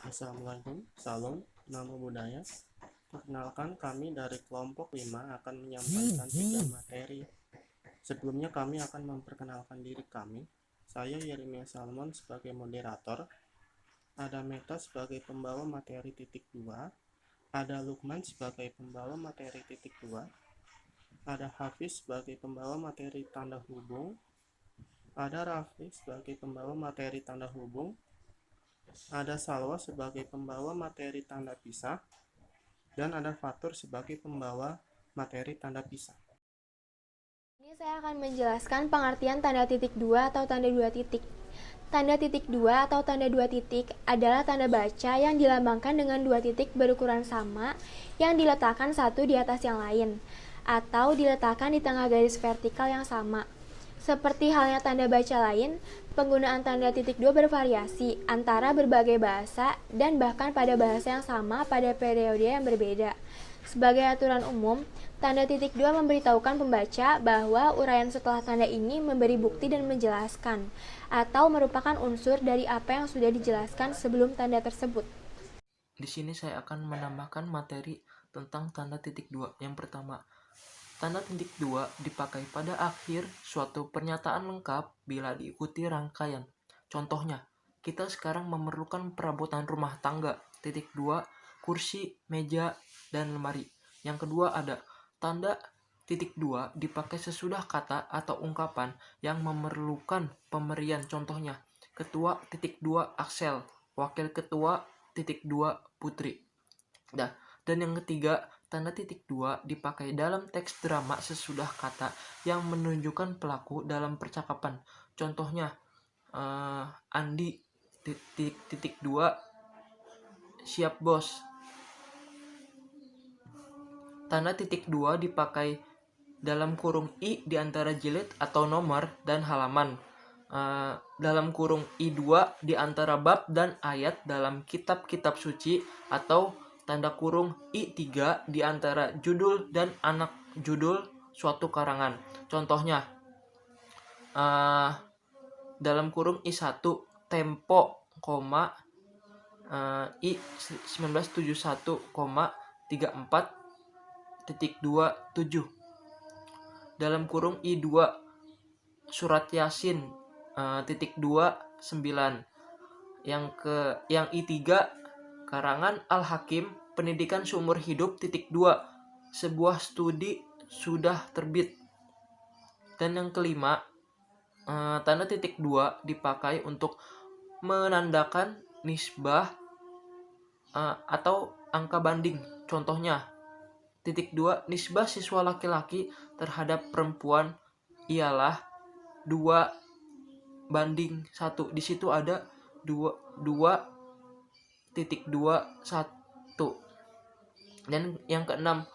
Assalamualaikum, salam, namo buddhaya. Perkenalkan, kami dari kelompok 5 akan menyampaikan 3 materi. Sebelumnya kami akan memperkenalkan diri kami. Saya Yeremia Salmon sebagai moderator, ada Meta sebagai pembawa materi titik 2, ada Lukman sebagai pembawa materi titik 2, ada Hafiz sebagai pembawa materi tanda hubung, ada Raffi sebagai pembawa materi tanda hubung, ada Salwa sebagai pembawa materi tanda pisah, dan ada Fatur sebagai pembawa materi tanda pisah. Ini saya akan menjelaskan pengertian tanda titik 2 atau tanda 2 titik. Tanda titik 2 atau tanda 2 titik adalah tanda baca yang dilambangkan dengan 2 titik berukuran sama yang diletakkan satu di atas yang lain, atau diletakkan di tengah garis vertikal yang sama. Seperti halnya tanda baca lain, penggunaan tanda titik 2 bervariasi antara berbagai bahasa dan bahkan pada bahasa yang sama pada periode yang berbeda. Sebagai aturan umum, tanda titik 2 memberitahukan pembaca bahwa uraian setelah tanda ini memberi bukti dan menjelaskan, atau merupakan unsur dari apa yang sudah dijelaskan sebelum tanda tersebut. Di sini saya akan menambahkan materi tentang tanda titik 2. Yang pertama, tanda titik 2 dipakai pada akhir suatu pernyataan lengkap bila diikuti rangkaian. Contohnya, kita sekarang memerlukan perabotan rumah tangga. Titik 2, kursi, meja, dan lemari. Yang kedua ada tanda titik 2 dipakai sesudah kata atau ungkapan yang memerlukan pemberian. Contohnya, ketua titik 2 Axel, wakil ketua titik 2 Putri. Dan yang ketiga, tanda titik 2 dipakai dalam teks drama sesudah kata yang menunjukkan pelaku dalam percakapan. Contohnya, Andi titik 2 siap bos. Tanda titik 2 dipakai dalam kurung I di antara jilid atau nomor dan halaman. Dalam kurung I2 di antara bab dan ayat dalam kitab-kitab suci, atau tanda kurung I3 di antara judul dan anak judul suatu karangan. Contohnya, dalam kurung I1 Tempo, I 1971,34.27. Dalam kurung I2 Surat Yasin titik 29. Yang I3 karangan Al-Hakim Pendidikan Seumur Hidup titik 2, sebuah studi sudah terbit. Dan yang kelima, tanda titik 2 dipakai untuk menandakan nisbah atau angka banding. Contohnya, titik 2 nisbah siswa laki-laki terhadap perempuan ialah 2:1. Di situ ada 2,21. Dan yang keenam,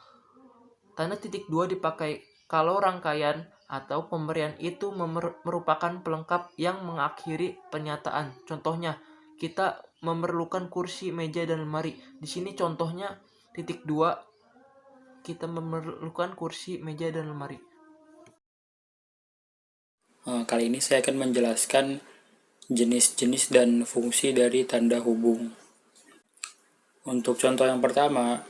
tanda titik 2 dipakai kalau rangkaian atau pemberian itu merupakan pelengkap yang mengakhiri pernyataan. Contohnya, kita memerlukan kursi, meja, dan lemari. Di sini contohnya titik 2, kita memerlukan kursi, meja, dan lemari. Kali ini saya akan menjelaskan jenis-jenis dan fungsi dari tanda hubung. Untuk contoh yang pertama,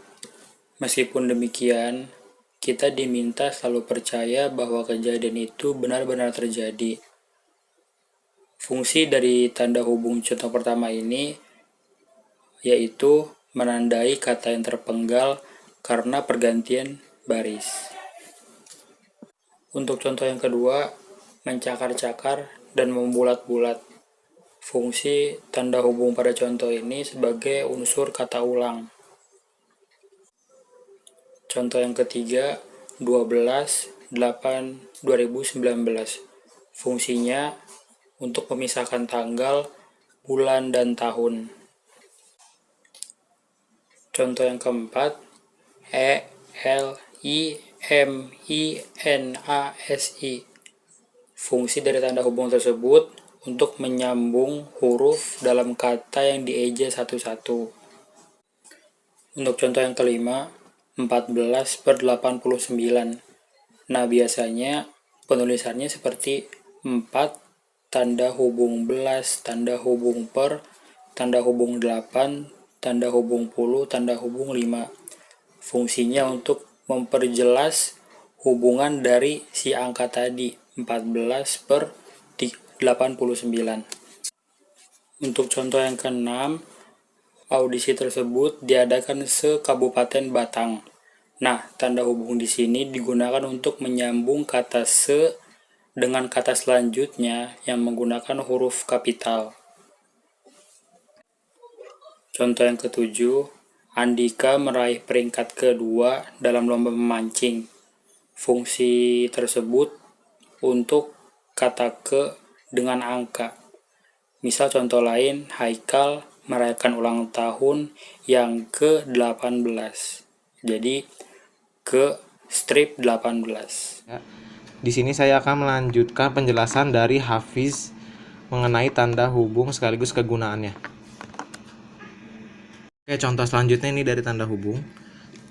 meskipun demikian, kita diminta selalu percaya bahwa kejadian itu benar-benar terjadi. Fungsi dari tanda hubung contoh pertama ini yaitu menandai kata yang terpenggal karena pergantian baris. Untuk contoh yang kedua, mencakar-cakar dan membulat-bulat. Fungsi tanda hubung pada contoh ini sebagai unsur kata ulang. Contoh yang ketiga, 12/8/2019. Fungsinya untuk memisahkan tanggal, bulan, dan tahun. Contoh yang keempat, ELIMINASI. Fungsi dari tanda hubung tersebut untuk menyambung huruf dalam kata yang dieja satu-satu. Untuk contoh yang kelima, 14/89. Nah, biasanya penulisannya seperti 4 tanda hubung belas tanda hubung per tanda hubung 8, tanda hubung 10, tanda hubung 5. Fungsinya untuk memperjelas hubungan dari si angka tadi, 14/89. Untuk contoh yang keenam, audisi tersebut diadakan se-Kabupaten Batang. Nah, tanda hubung di sini digunakan untuk menyambung kata se dengan kata selanjutnya yang menggunakan huruf kapital. Contoh yang ketujuh, Andika meraih peringkat kedua dalam lomba memancing. Fungsi tersebut untuk kata ke dengan angka. Misal contoh lain, Haikal merayakan ulang tahun yang ke-18. Jadi ke strip 18. Di sini saya akan melanjutkan penjelasan dari Hafiz mengenai tanda hubung sekaligus kegunaannya. Oke, contoh selanjutnya ini dari tanda hubung.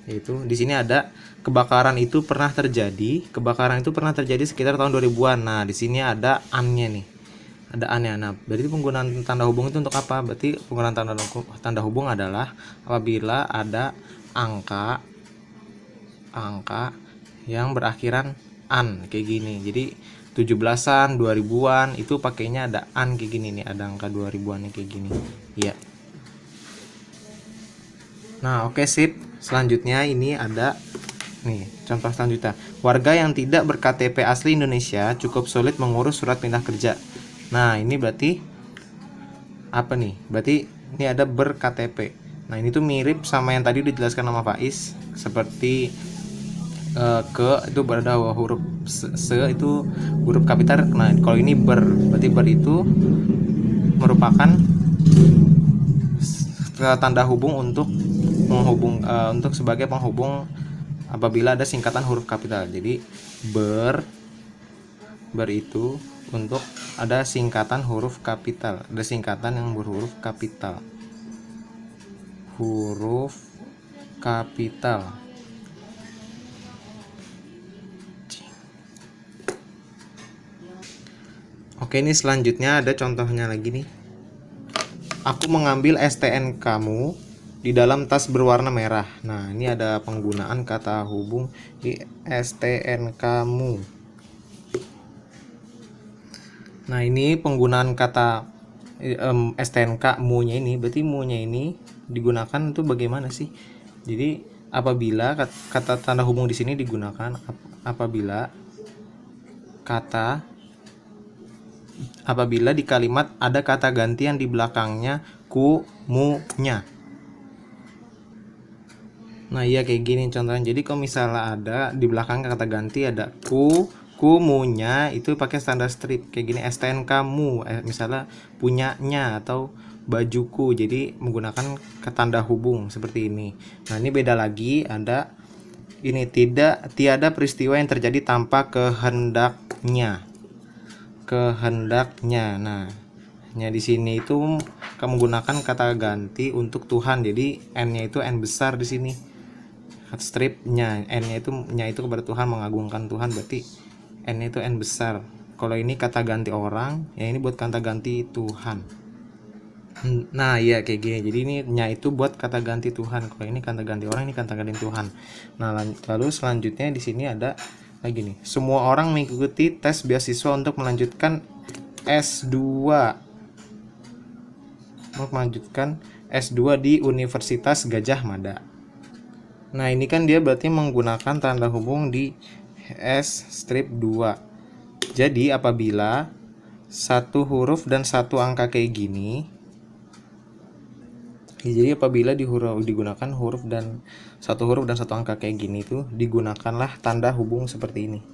Yaitu di sini ada kebakaran itu pernah terjadi. Kebakaran itu pernah terjadi sekitar tahun 2000-an. Nah, di sini ada an-nya nih. Ada an-nya. Nah, berarti penggunaan tanda hubung itu untuk apa? Berarti penggunaan tanda hubung adalah apabila ada angka yang berakhiran an kayak gini. Jadi 17-an, 2000-an itu pakainya ada an kayak gini nih, ada angka 2000-an kayak gini. Iya. Nah, oke, sip. Selanjutnya ini ada nih, contoh selanjutnya. Warga yang tidak ber-KTP asli Indonesia cukup sulit mengurus surat pindah kerja. Nah, ini berarti apa nih? Berarti ini ada ber-KTP. Nah, ini tuh mirip sama yang tadi dijelaskan sama Faiz, seperti ke itu berada huruf se itu huruf kapital. Nah, kalau ini berarti ber itu merupakan tanda hubung untuk menghubung untuk sebagai penghubung apabila ada singkatan huruf kapital. Jadi ber itu untuk ada singkatan huruf kapital, ada singkatan yang berhuruf kapital, huruf kapital. Oke, ini selanjutnya ada contohnya lagi nih. Aku mengambil STN kamu di dalam tas berwarna merah. Nah, ini ada penggunaan kata hubung di STN kamu. Nah, ini penggunaan kata STNK mu-nya ini, berarti mu-nya ini digunakan itu bagaimana sih? Jadi apabila kata tanda hubung di sini digunakan apabila di kalimat ada kata ganti yang di belakangnya ku, mu, nya. Nah, iya kayak gini contohnya. Jadi kalau misalnya ada di belakang kata ganti ada kumunya, itu pakai standar strip kayak gini, STN kamu, misalnya punyanya atau bajuku, jadi menggunakan tanda hubung seperti ini. Nah, ini beda lagi, ada ini tiada peristiwa yang terjadi tanpa kehendaknya. Nah, di sini itu kamu gunakan kata ganti untuk Tuhan, jadi n-nya itu n besar di sini. Stripnya n-nya itu kepada Tuhan, mengagungkan Tuhan, berarti n itu n besar. Kalau ini kata ganti orang, ya ini buat kata ganti Tuhan. Nah, ya kayak gini. Jadi ini nya itu buat kata ganti Tuhan. Kalau ini kata ganti orang, ini kata ganti Tuhan. Nah, lalu selanjutnya di sini ada lagi nih. Semua orang mengikuti tes beasiswa untuk melanjutkan S2. Untuk melanjutkan S2 di Universitas Gadjah Mada. Nah, ini kan dia berarti menggunakan tanda hubung di S-2. Jadi apabila satu huruf dan satu angka kayak gini, jadi apabila digunakan huruf dan satu angka kayak gini tuh digunakanlah tanda hubung seperti ini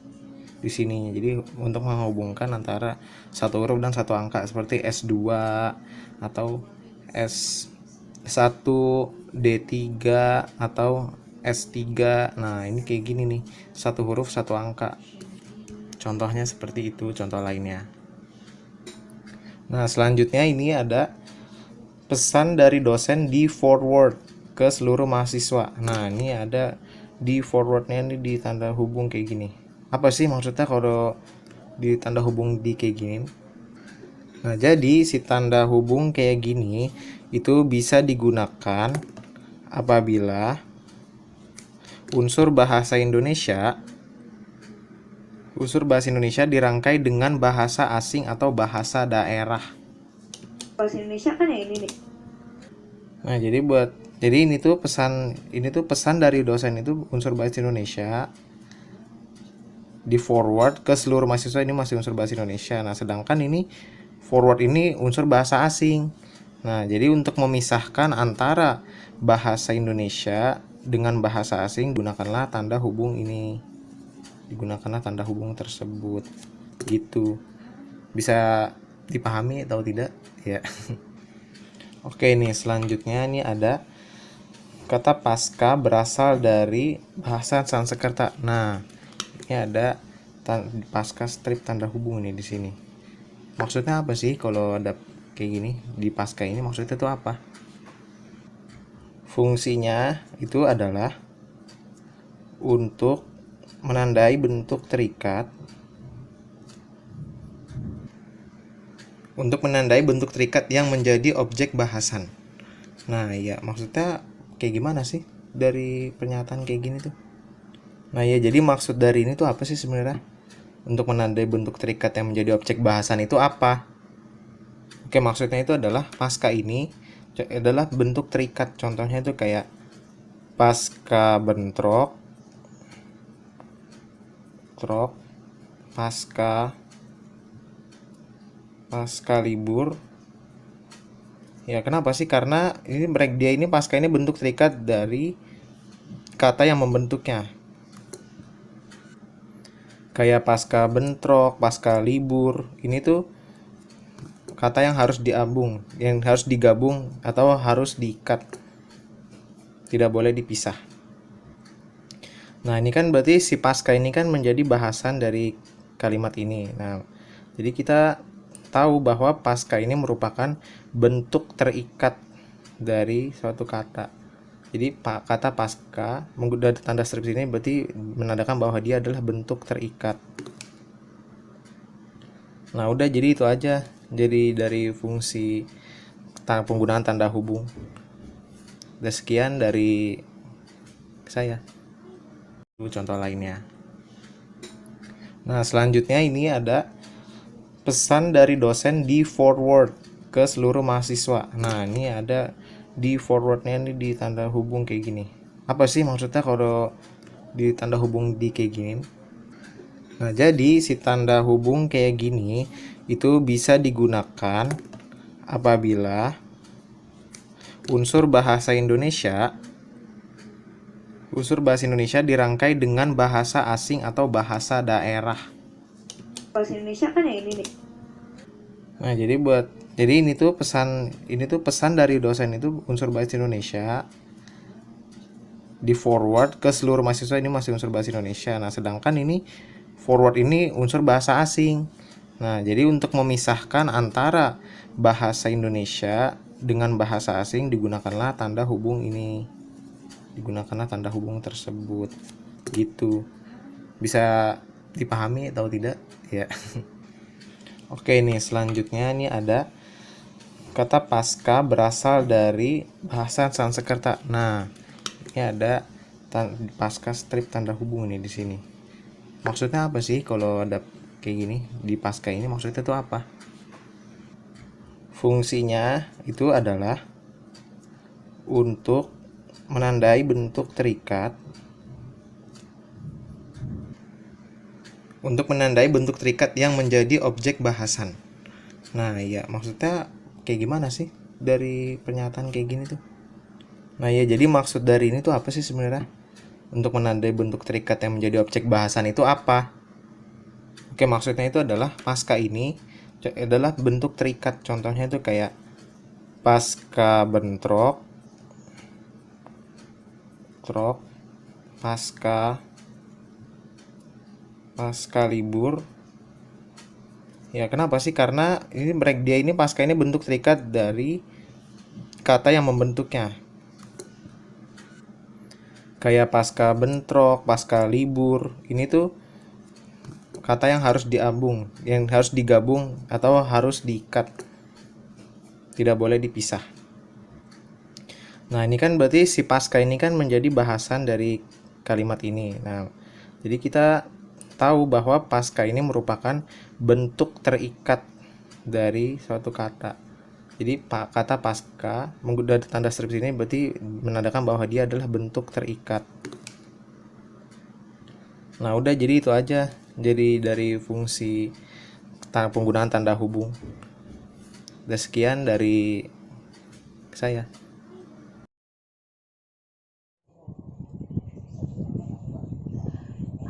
di sininya. Jadi untuk menghubungkan antara satu huruf dan satu angka seperti S2 atau S1 D3 atau S3. Nah, ini kayak gini nih, satu huruf satu angka. Contohnya seperti itu, contoh lainnya. Nah, selanjutnya ini ada pesan dari dosen di forward ke seluruh mahasiswa. Nah, ini ada di forwardnya ini di tanda hubung kayak gini. Apa sih maksudnya kalau di tanda hubung di kayak gini? Nah, jadi si tanda hubung kayak gini itu bisa digunakan apabila unsur bahasa Indonesia dirangkai dengan bahasa asing atau bahasa daerah. Bahasa Indonesia kan ya ini nih. Nah, jadi ini tuh pesan dari dosen itu unsur bahasa Indonesia di forward ke seluruh mahasiswa, ini masih unsur bahasa Indonesia. Nah, sedangkan ini forward ini unsur bahasa asing. Nah, jadi untuk memisahkan antara bahasa Indonesia dengan bahasa asing, gunakanlah tanda hubung ini. Digunakanlah tanda hubung tersebut. Gitu. Bisa dipahami atau tidak? Ya. Oke nih, selanjutnya ini ada kata pasca berasal dari bahasa Sanskerta. Nah, ini ada pasca strip tanda hubung nih di sini. Maksudnya apa sih kalau ada kayak gini di pasca ini, maksudnya itu apa? Fungsinya itu adalah untuk menandai bentuk terikat yang menjadi objek bahasan. Nah, ya maksudnya kayak gimana sih dari pernyataan kayak gini tuh? Nah, ya jadi maksud dari ini tuh apa sih sebenarnya? Untuk menandai bentuk terikat yang menjadi objek bahasan itu apa? Oke, maksudnya itu adalah pasca ini adalah bentuk terikat. Contohnya itu kayak pasca bentrok, pasca libur. Ya, kenapa sih? Karena ini pasca ini bentuk terikat dari kata yang membentuknya. Kayak pasca bentrok, pasca libur, ini tuh kata yang harus digabung atau harus diikat. Tidak boleh dipisah. Nah, ini kan berarti si pasca ini kan menjadi bahasan dari kalimat ini. Nah, jadi kita tahu bahwa pasca ini merupakan bentuk terikat dari suatu kata. Jadi kata pasca menggunakan tanda strip ini berarti menandakan bahwa dia adalah bentuk terikat. Nah, udah, jadi itu aja. Jadi dari fungsi penggunaan tanda hubung. Dan sekian dari saya. Contoh lainnya. Nah, selanjutnya ini ada pesan dari dosen di forward ke seluruh mahasiswa. Nah, ini ada di forwardnya ini di tanda hubung kayak gini. Apa sih maksudnya kalau di tanda hubung di kayak gini? Nah, jadi si tanda hubung kayak gini itu bisa digunakan apabila unsur bahasa Indonesia dirangkai dengan bahasa asing atau bahasa daerah. Bahasa Indonesia kan ya ini nih. Nah, jadi ini tuh pesan dari dosen itu unsur bahasa Indonesia di forward ke seluruh mahasiswa, ini masih unsur bahasa Indonesia. Nah, sedangkan ini forward ini unsur bahasa asing. Nah, jadi untuk memisahkan antara bahasa Indonesia dengan bahasa asing, digunakanlah tanda hubung ini. Digunakanlah tanda hubung tersebut. Gitu. Bisa dipahami atau tidak? Ya. Oke nih, selanjutnya ini ada kata pasca berasal dari bahasa Sanskerta. Nah, ini ada pasca strip tanda hubung ini di sini. Maksudnya apa sih kalau ada kayak gini di pasca ini, maksudnya itu apa? Fungsinya itu adalah untuk menandai bentuk terikat yang menjadi objek bahasan. Nah, ya maksudnya kayak gimana sih dari pernyataan kayak gini tuh? Nah, ya jadi maksud dari ini tuh apa sih sebenarnya? Untuk menandai bentuk terikat yang menjadi objek bahasan itu apa? Oke, maksudnya itu adalah pasca ini adalah bentuk terikat. Contohnya itu kayak pasca bentrok, pasca libur. Ya, kenapa sih? Karena ini pasca ini bentuk terikat dari kata yang membentuknya. Kayak pasca bentrok, pasca libur, ini tuh kata yang harus digabung atau harus diikat. Tidak boleh dipisah. Nah, ini kan berarti si pasca ini kan menjadi bahasan dari kalimat ini. Nah, jadi kita tahu bahwa pasca ini merupakan bentuk terikat dari suatu kata. Jadi kata pasca menggunakan tanda strip ini berarti menandakan bahwa dia adalah bentuk terikat. Nah, udah, jadi itu aja. Jadi dari fungsi penggunaan tanda hubung. Dan sekian dari saya.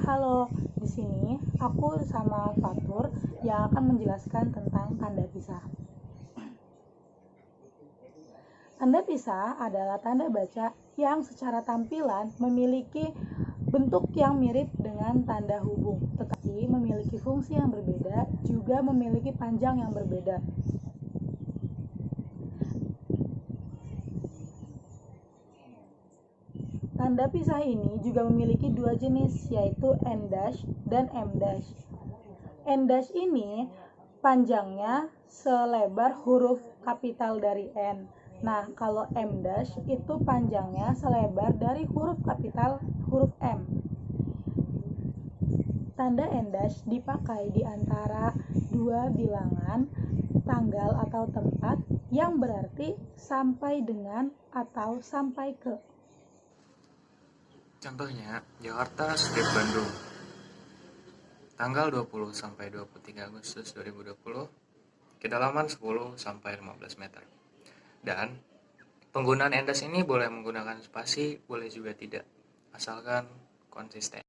Halo, di sini aku sama Fatur yang akan menjelaskan tentang tanda pisah. Tanda pisah adalah tanda baca yang secara tampilan memiliki bentuk yang mirip dengan tanda hubung, tetapi memiliki fungsi yang berbeda, juga memiliki panjang yang berbeda. Tanda pisah ini juga memiliki dua jenis, yaitu N- dan M-. N- ini panjangnya selebar huruf kapital dari N. Nah, kalau M- itu panjangnya selebar dari huruf kapital huruf M. Tanda N- dipakai di antara dua bilangan, tanggal atau tempat, yang berarti sampai dengan atau sampai ke. Contohnya, Jakarta Street Bandung. Tanggal 20 sampai 23 Agustus 2020, kedalaman 10 sampai 15 meter. Dan penggunaan endas ini boleh menggunakan spasi, boleh juga tidak, asalkan konsisten.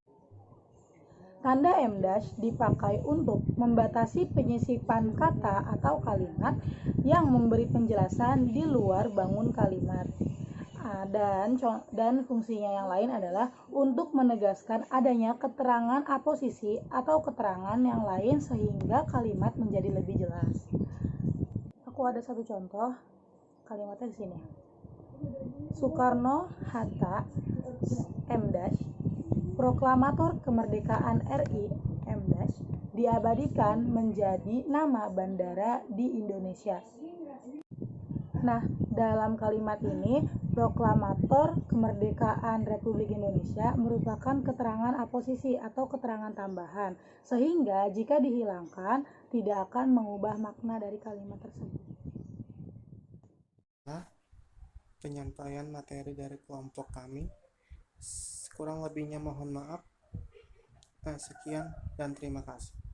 Tanda M- dipakai untuk membatasi penyisipan kata atau kalimat yang memberi penjelasan di luar bangun kalimat. Dan fungsinya yang lain adalah untuk menegaskan adanya keterangan aposisi atau keterangan yang lain sehingga kalimat menjadi lebih jelas. Aku ada satu contoh kalimatnya di sini. Soekarno Hatta M- proklamator kemerdekaan RI M- diabadikan menjadi nama bandara di Indonesia. Nah, dalam kalimat ini, proklamator kemerdekaan Republik Indonesia merupakan keterangan aposisi atau keterangan tambahan, sehingga jika dihilangkan tidak akan mengubah makna dari kalimat tersebut. Penyampaian materi dari kelompok kami. Kurang lebihnya mohon maaf. Sekian dan terima kasih.